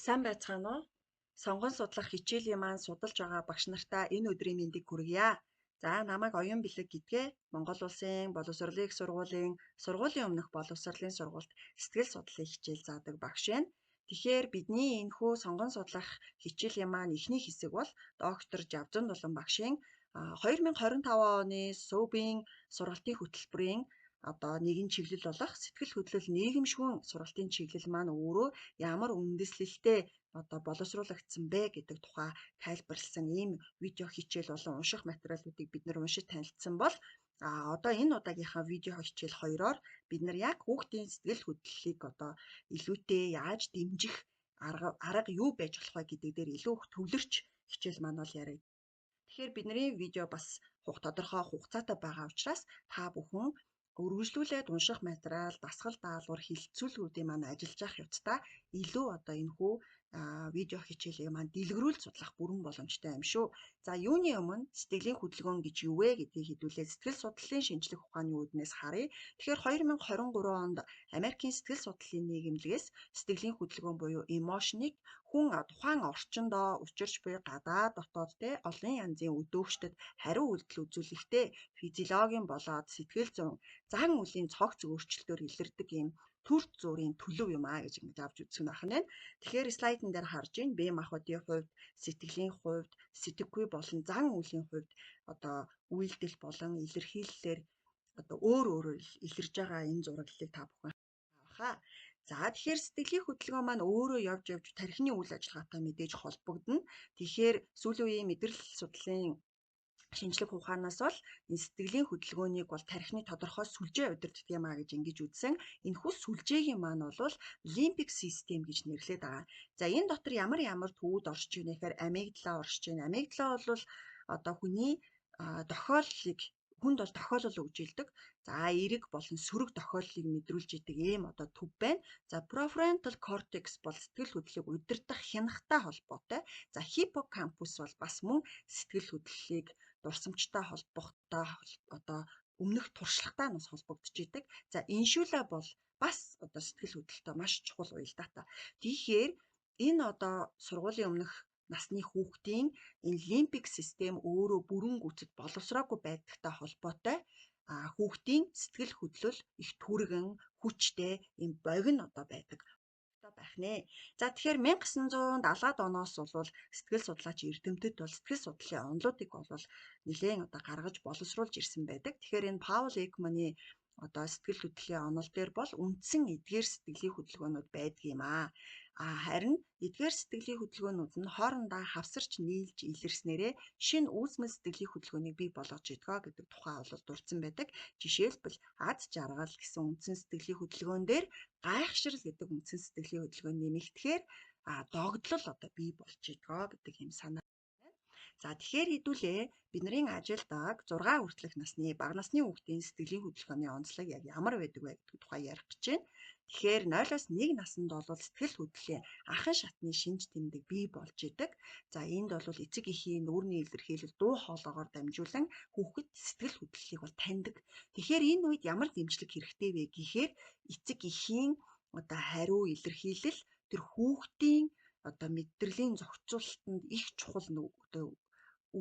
Сайн байцгаана уу? Сонгон судлах хичээлийн маань судалж байгаа багш нартаа энэ өдрийн мэндийг хүргье. За намайг Оюн Бэлэг гэдгээ Монгол Улсын боловсролын их сургуулийн сургуулийн өмнөх боловсролын сургуульд сэтгэл судлалын хичээл заадаг багш байна. Тэгэхээр бидний энэхүү сонгон судлах хичээлийн маань эхний хэсэг бол доктор Жавзан Дулан багшийн 2025 оны СУБ-ийн сургалтын хөтөлбөрийн нэгэн чиглэл болох сэтгэл хөдлөл нийгэмшгүн сургалтын чиглэл маань өөрөө ямар үндэслэлтэй боловсруулагдсан бэ гэдэг тухай тайлбарласан ийм видео хичээл болон унших материалуудыг бид нэр уншиж танилцсан бол одоо энэ удаагийнхаа видео хичээл хоёроор бид нар яг хүүхдийн сэтгэл хөдлөлийг илүүтэй яаж дэмжих арга юу байж болох вэ гэдэг дээр илүү их төвлөрч хичээл маань бол яриа. Тэгэхээр бидний видео бас тодорхой хугацаатай байгаа учраас та бүхэн үргэлжлүүлээд унших материал, дасгал даалгавар, хилцүүлгүүдийн маань ажиллаж явах явцдаа илүү энэхүү видео хичээлийг маань дэлгэрүүлж судлах бүрэн боломжтой юм шүү. За юуны өмнө сэтгэлийн хөдөлгөөн гэж юу вэ гэдгийг хэдүүлээ сэтгэл судлалын шинжлэх ухааны үүднээс харъя. Тэгэхээр 2023 онд Америкийн сэтгэл судлалын нийгэмлэгээс сэтгэлийн хөдөлгөөн буюу emotion-ыг хүн тухайн орчиндөө учирч буй гадаад дотоод олон янзын өдөөгчдөд хариу үйлдэл үзүүлэхдээ физиологийн болоод сэтгэл зүйн зан үлийн цогц өөрчлөлтөөр илэрдэг ийм төр зүрийн төлөв юм аа гэж ингэж авч үзэх нь байна. Тэгэхээр слайдн дээр харж байна. Бие махбодын хувьд, сэтгэлийн хувьд, сэтгэхгүй болон зан үлийн хувьд үйлдэл болон илэрхийллээр өөр өөрөөр илэрж байгаа энэ зураглалыг та бүхэн авахаа. За тэгэхээр сэтгэлийн хөдөлгөөн маань өөрөө явж тархины үйл ажиллагаатай мэдээж холбогдно. Тэгэхээр сүүлийн үеийн мэдрэл судлалын шинжлэх ухаанаас бол энэ сэтгэлийн хөдөлгөөнийг бол тархины тодорхой сүлжээ удирддаг юм а гэж ингэж үзсэн. Энэхүү сүлжээгийн маань бол лимбик систем гэж нэрлэдэг байгаа. За энэ дотор ямар төвүүд орж ийнэ гэхээр амигдала орж ийнэ. Амигдала бол хүний тохиоллыг хүнд бол тохиолол өгжилдэг. За эрэг болон сөрөг тохиоллыг мэдрүүлж идэг ийм төв байна. За prefrontal cortex бол сэтгэл хөдлөлийг удирдах хянахтай холбоотой. За hippocampus бол бас мөн сэтгэл хөдлөлийг дурсамжтай холбохтой өмнөх туршлагатай нас холбогдож идэг. За иншүлэ бол бас сэтгэл хөдлөлтөд маш чухал уялдаатай. Тэгэхээр энэ сургуулийн өмнөх насны хүүхдийн энэ лимбик систем өөрөө бүрэн гүйцэд боловсроогүй байдагтай холбоотой хүүхдийн сэтгэл хөдлөл их түргэн хүчтэй ийм богино байдаг байх нэ. За тэгэхээр 1970-аад оноос бол сэтгэл судлаач эрдэмтэд бол сэтгэл судлалын онолуудыг бол нэлээд гаргаж боловсруулж ирсэн байдаг. Тэгэхээр энэ Паул Экманы сэтгэл хөдлөлийн онол дээр бол үндсэн эдгээр сэтгэлийн хөдөлгөөнүүд байдаг юм аа. Харин эдгээр сэтгэлийн хөдөлгөөнүүд нь хоорондоо хавсарч нийлж илэрснээрээ шинэ үүсмэл сэтгэлийн хөдөлгөөнийг бий болгож идэггүй гэдэг тухай бол дурдсан байдаг. Жишээлбэл аз жаргал гэсэн үндсэн сэтгэлийн хөдөлгөөн дээр гайхшрал гэдэг үндсэн сэтгэлийн хөдөлгөөн нэмэгдэхээр догдлол бий болж идэггүй гэдэг юм санаа. За тэгэхээр хэдүүлээ бидний ажилдаг 6 хүртэлх насны бага насны хүүхдийн сэтгэлийн хөдөлгөөний онцлог яг ямар байдаг вэ гэдэг тухай ярих гэж байна. Тэгэхээр 0-оос 1 наснд бол сэтгэл хөдлөлийн анхан шатны шинж тэмдэг бий болж идэг. За энд бол эцэг эхийн нүүрний илэрхийлэл дуу хоолойгоор дамжуулан хүүхэд сэтгэл хөдлөлийг бол таньдаг. Тэгэхээр энэ үед ямар дэмжлэг хэрэгтэй вэ гэхээр эцэг эхийн хариу илэрхийлэл тэр хүүхдийн мэдрэлийн зохицуулалтанд их чухал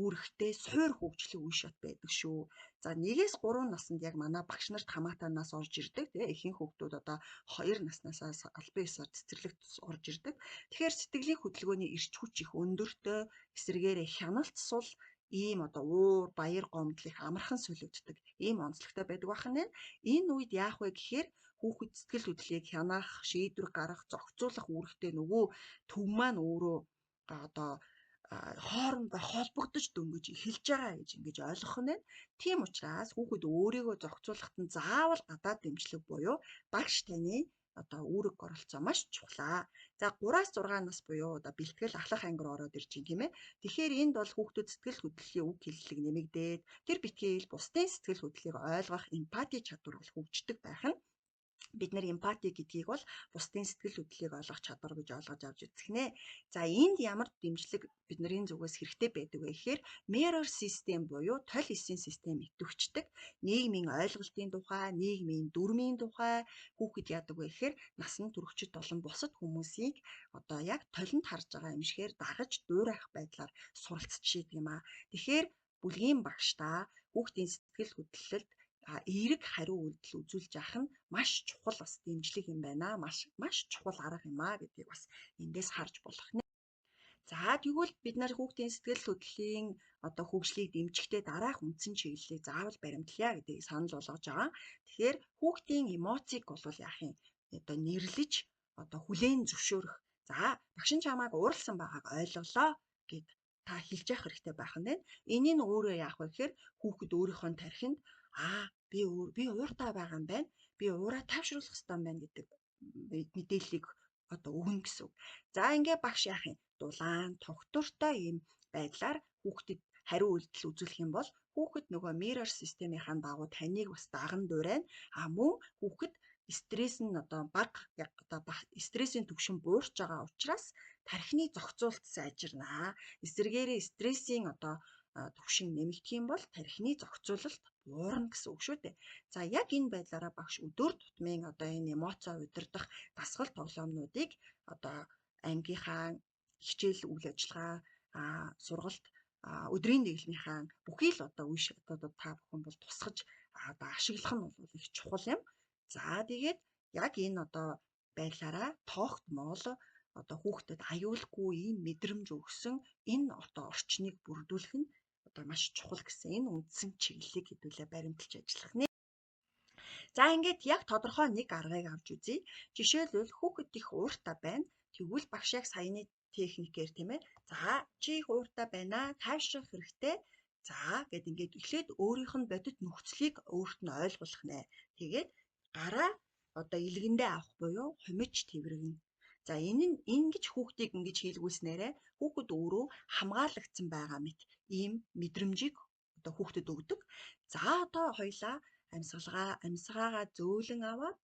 үүрэгтэй суур хөгжлийн үе шат байдаг шүү. За 1-ээс 3 наснд яг манай багш нарт хамаатай нас орж ирдэг. Ихэнх хүүхдүүд 2 наснаас албан ёсоор цэцэрлэгт орж ирдэг. Тэгэхээр сэтгэлийн хөдөлгөөний эрч хүч их өндөртэй, эсвэргээрээ хяналт сул ийм уур, баяр гомдол их амархан солигддог. Ийм онцлогтой байдаг байна. Энэ үед яах вэ гэхээр хүүхэд сэтгэл хөдлөлийг хянах, шийдвэр гаргах, зохицуулах үүрэгтэй нөгөө төв маань өөрөө хоорондоо холбогдож дөнгөж эхэлж байгаа гэж ингэж ойлгох нь. Тийм учраас хүүхэд өөрийгөө зохицуулахад нь заавал гадаад дэмжлэг буюу багш таны үүрэг оролцоо маш чухлаа. За 3-аас 6 нас буюу бэлтгэл ахлах анги руу ороод ирж байна тийм ээ. Тэгэхээр энд бол хүүхдүүд сэтгэл хөдлөлийн үг хэллэг нэмэгдээд тэр битгий бусдын сэтгэл хөдлөлийг ойлгох эмпати чадвар бол хөгждөг байх нь. Бид нэр эмпати гэдгийг бол бусдын сэтгэл хөдлөлийг ойлгох чадвар гэж ойлгож авч үзэх нэ. За энд ямар дэмжлэг бидний зүгээс хэрэгтэй байдаг вэ гэхээр mirror system буюу толь эсийн систем идэвхждэг. Нийгмийн ойлголтын тухай, нийгмийн дүрмийн тухай хүүхэд яадаг вэ гэхээр насанд туршид болон бусад хүмүүсийг одоо яг толинд харж байгаа юм шигээр дагаж дуурайх байдлаар суралцж идэг юм аа. Тэгэхээр бүлгийн багш та хүүхдийн сэтгэл хөдлөлд эерэг хариу үйлдэл үзүүлж авах нь маш чухал бас дэмжлэг юм байна. Маш чухал арга юм аа гэдгийг бас эндээс харж болох нэ. За тэгвэл бид нар хүүхдийн сэтгэл хөдлөлийн одоо хөгжлийг дэмжихдээ дараах үндсэн чиглэлийг заавал баримтлая гэдгийг санал болгож байгаа. Тэгэхээр хүүхдийн эмоцийг бол яах юм? Одоо нэрлэж одоо хүлээн зөвшөөрөх. За багш нь чамайг ууралсан байгааг ойлголоо гэд та хэлж явах хэрэгтэй байх нь байна. Энийг өөрөө яах вэ гэхээр хүүхэд өөрийнхөө тархинд би ууртай байгаа юм байна. Би уураа тайвшруулах хэрэгтэй юм байна гэдэг мэдээллийг одоо өгнө гэсэн үг. За ингээ багш яах юм? Дулаан, тогтвортой ийм байдлаар хүүхдэд хариу үйлдэл үзүүлэх юм бол хүүхэд нөгөө mirror системийнхаа дагуу таныг бас даган дуурайна. Мөн хүүхэд стресс нь одоо бага стрессийн түвшин буурч байгаа учраас тархины зохицуулалт сайжирнаа. Эсвэргээрээ стрессийн одоо түвшин нэмэгдэх юм бол тархины зохицуулалт буурна гэсэн үг шүү дээ. За яг энэ байдлаараа багш өдөр тутмын одоо энэ эмоцоо удирдах дасгал тоглоомнуудыг одоо ангийнхаа хичээл үйл ажиллагаа сургалт өдрийн дэглэмийнхаа бүхий л одоо үе шатуудад та бүхэн бол тусгаж одоо ашиглах нь бол их чухал юм. За тэгээд яг энэ одоо байдлаараа тоогт моол одоо хүүхдэд аюулгүй ийм мэдрэмж өгсөн энэ одоо орчныг бүрдүүлэх нь одоо маш чухал гэсэн энэ үндсэн чиглэлийг хэдүүлээ баримталж ажиллах нэ. За ингээд яг тодорхой нэг аргыг авч үзье. Жишээлбэл хүүхэд их ууртай байна. Тэгвэл багш яг саяны техникээр тийм ээ. За чи их ууртай байна. Тайвшрах хэрэгтэй. За гэд ингээд эхлээд өөрийнх нь бодит нөхцөлийг өөрт нь ойлгуулах нэ. Тэгээд гараа одоо илгэндээ авах буюу хумиж тэврэгнэ. За ингэж хүүхдийг ингэж хийлгүүлснээрээ хүүхэд өөрөө хамгаалагдсан байгаа мэт ийм мэдрэмжийг одоо хүүхдэд өгдөг. За одоо хоёлаа амьсгаагаа зөөлөн аваад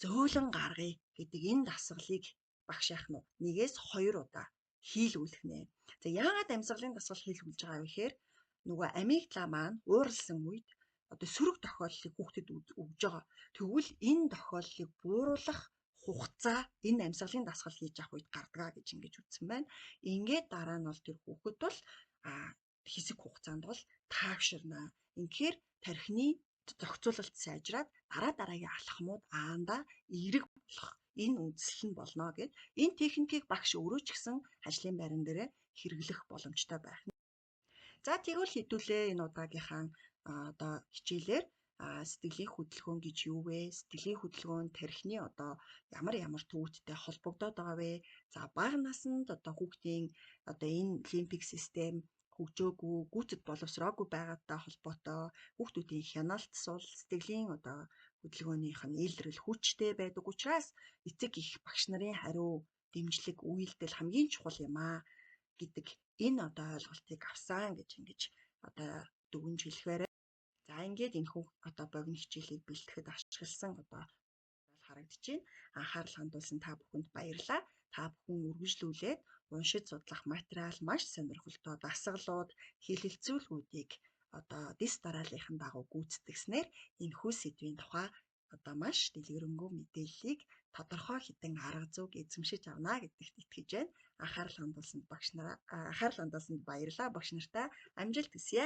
зөөлөн гаргая гэдэг энэ дасгалыг багш яах нь 1-2 удаа хийлгүүлэх нэ. За яагаад амьсгалын дасгал хийлгүүлж байгаа вэ гэхээр нөгөө амигдала маань ууралсан үед одоо сөрөг тохиолдлыг хүүхдэд өгж байгаа. Тэгвэл энэ тохиолдлыг бууруулах хугацаа энэ амьсгалын дасгал хийж авах үед гардгаа гэж ингэж үзсэн байна. Ингээд дараа нь бол тэр хүүхэд бол хэсэг хугацаанд бол таавширнаа. Инхээр тархины зохицуулалт сайжраад дараагийн алхмууд аандаа эерэг болох энэ үндсэл нь болно гэд энэ техникийг багш өөрөө ч гэсэн ажлын байран дээрээ хэрэглэх боломжтой байх. За тэгвэл хэдүүлээ энэ удаагийнхаа одоо хичээлээр сэтгэлийн хөдөлгөөн гэж юу вэ? Сэтгэлийн хөдөлгөөн тархины одоо ямар төвөттэй холбогдоод байгаа вэ? За бага наснд одоо хүүхдийн одоо энэ лимбик систем хөгжөөгүй, гүйцэд боловсроогүй байгаатай холбоотой хүүхдүүдийн хяналт сул сэтгэлийн одоо хөдөлгөөнийх нь илрэл хүчтэй байдаг учраас эцэг их багш нарын хариу дэмжлэг үйлдэл хамгийн чухал юм аа гэдэг энэ одоо ойлголтыг авсан гэж ингэж одоо дүгнж хэлэхээр. За ингээд энэ одоо богино хичээлийг бэлтгэхэд ашигласан одоо харагдаж байна. Анхаарал хандуулсан та бүхэнд баярлалаа. Та бүхэн үргэлжлүүлээд уншиж судлах материал маш сонирхолтой дасгалууд, хэлэлцүүлгүүдийг одоо дэс дарааллын дагуу гүйцэтгэснээр энэхүү сэдвийн тухай одоо маш дэлгэрэнгүй мэдээллийг тодорхой хідэн арга зүйг эзэмшиж авна гэдэгт итгэж байна. Анхаарал хандуулсанд баярлалаа. Багш нартай амжилт хүсье.